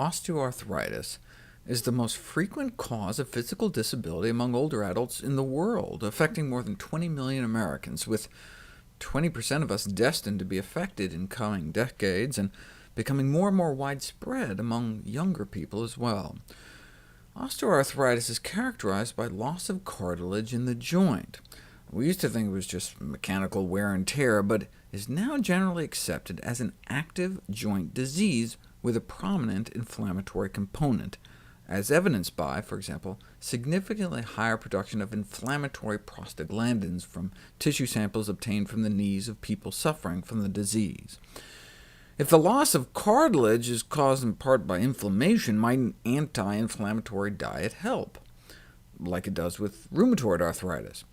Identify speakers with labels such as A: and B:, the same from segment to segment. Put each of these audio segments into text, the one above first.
A: Osteoarthritis is the most frequent cause of physical disability among older adults in the world, affecting more than 20 million Americans, with 20% of us destined to be affected in coming decades, and becoming more and more widespread among younger people as well. Osteoarthritis is characterized by loss of cartilage in the joint. We used to think it was just mechanical wear and tear, but is now generally accepted as an active joint disease with a prominent inflammatory component, as evidenced by, for example, significantly higher production of inflammatory prostaglandins from tissue samples obtained from the knees of people suffering from the disease. If the loss of cartilage is caused in part by inflammation, might an anti-inflammatory diet help, like it does with rheumatoid arthritis?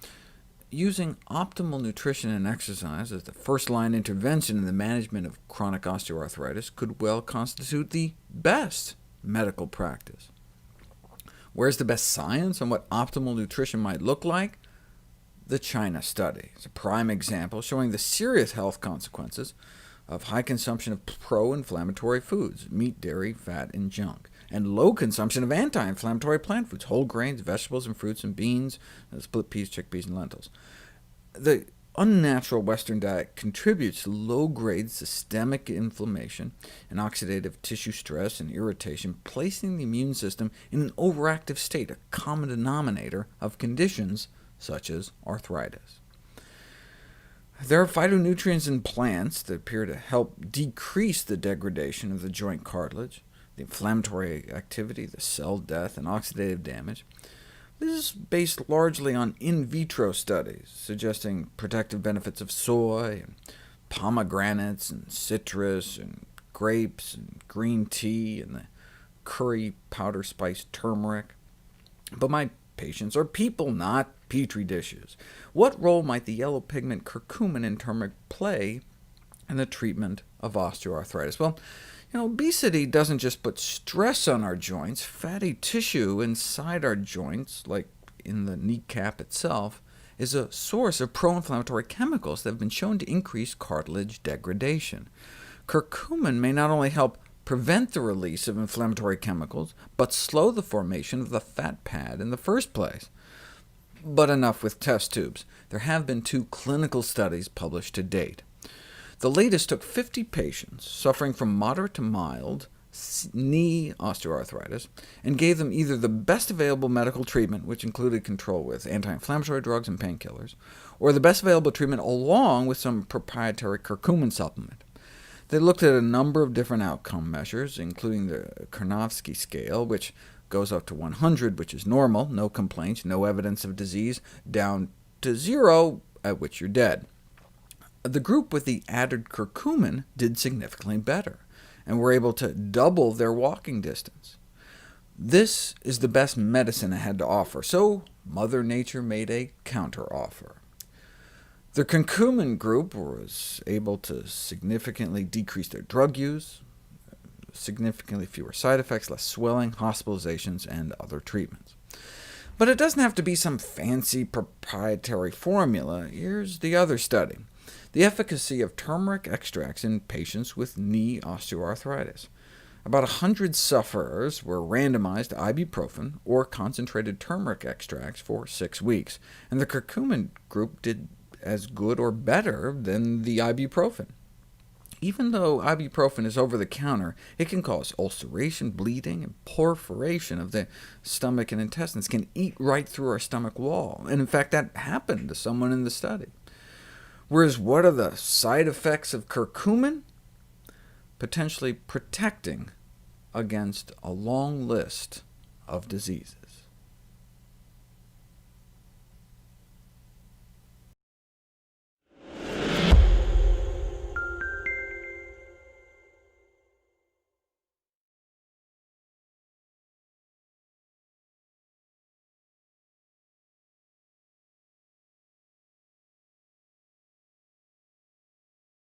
A: Using optimal nutrition and exercise as the first-line intervention in the management of chronic osteoarthritis could well constitute the best medical practice. Where's the best science on what optimal nutrition might look like? The China study is a prime example, showing the serious health consequences of high consumption of pro-inflammatory foods, meat, dairy, fat, and junk, and low consumption of anti-inflammatory plant foods, whole grains, vegetables, and fruits, and beans, split peas, chickpeas, and lentils. The unnatural Western diet contributes to low-grade systemic inflammation and oxidative tissue stress and irritation, placing the immune system in an overactive state, a common denominator of conditions such as arthritis. There are phytonutrients in plants that appear to help decrease the degradation of the joint cartilage, the inflammatory activity, the cell death, and oxidative damage. This is based largely on in vitro studies, suggesting protective benefits of soy, and pomegranates, and citrus, and grapes, and green tea, and the curry powder spice turmeric. But my patients are people, not petri dishes. What role might the yellow pigment curcumin in turmeric play in the treatment of osteoarthritis? Well, obesity doesn't just put stress on our joints. Fatty tissue inside our joints, like in the kneecap itself, is a source of pro-inflammatory chemicals that have been shown to increase cartilage degradation. Curcumin may not only help prevent the release of inflammatory chemicals, but slow the formation of the fat pad in the first place. But enough with test tubes. There have been 2 clinical studies published to date. The latest took 50 patients suffering from moderate to mild knee osteoarthritis, and gave them either the best available medical treatment, which included control with anti-inflammatory drugs and painkillers, or the best available treatment along with some proprietary curcumin supplement. They looked at a number of different outcome measures, including the Karnofsky scale, which goes up to 100, which is normal, no complaints, no evidence of disease, down to 0, at which you're dead. The group with the added curcumin did significantly better, and were able to double their walking distance. This is the best medicine it had to offer, so Mother Nature made a counter-offer. The curcumin group was able to significantly decrease their drug use, significantly fewer side effects, less swelling, hospitalizations, and other treatments. But it doesn't have to be some fancy proprietary formula. Here's the other study: the efficacy of turmeric extracts in patients with knee osteoarthritis. About 100 sufferers were randomized to ibuprofen or concentrated turmeric extracts for 6 weeks, and the curcumin group did as good or better than the ibuprofen. Even though ibuprofen is over-the-counter, it can cause ulceration, bleeding, and perforation of the stomach and intestines, can eat right through our stomach wall, and in fact that happened to someone in the study. Whereas what are the side effects of curcumin? Potentially protecting against a long list of diseases.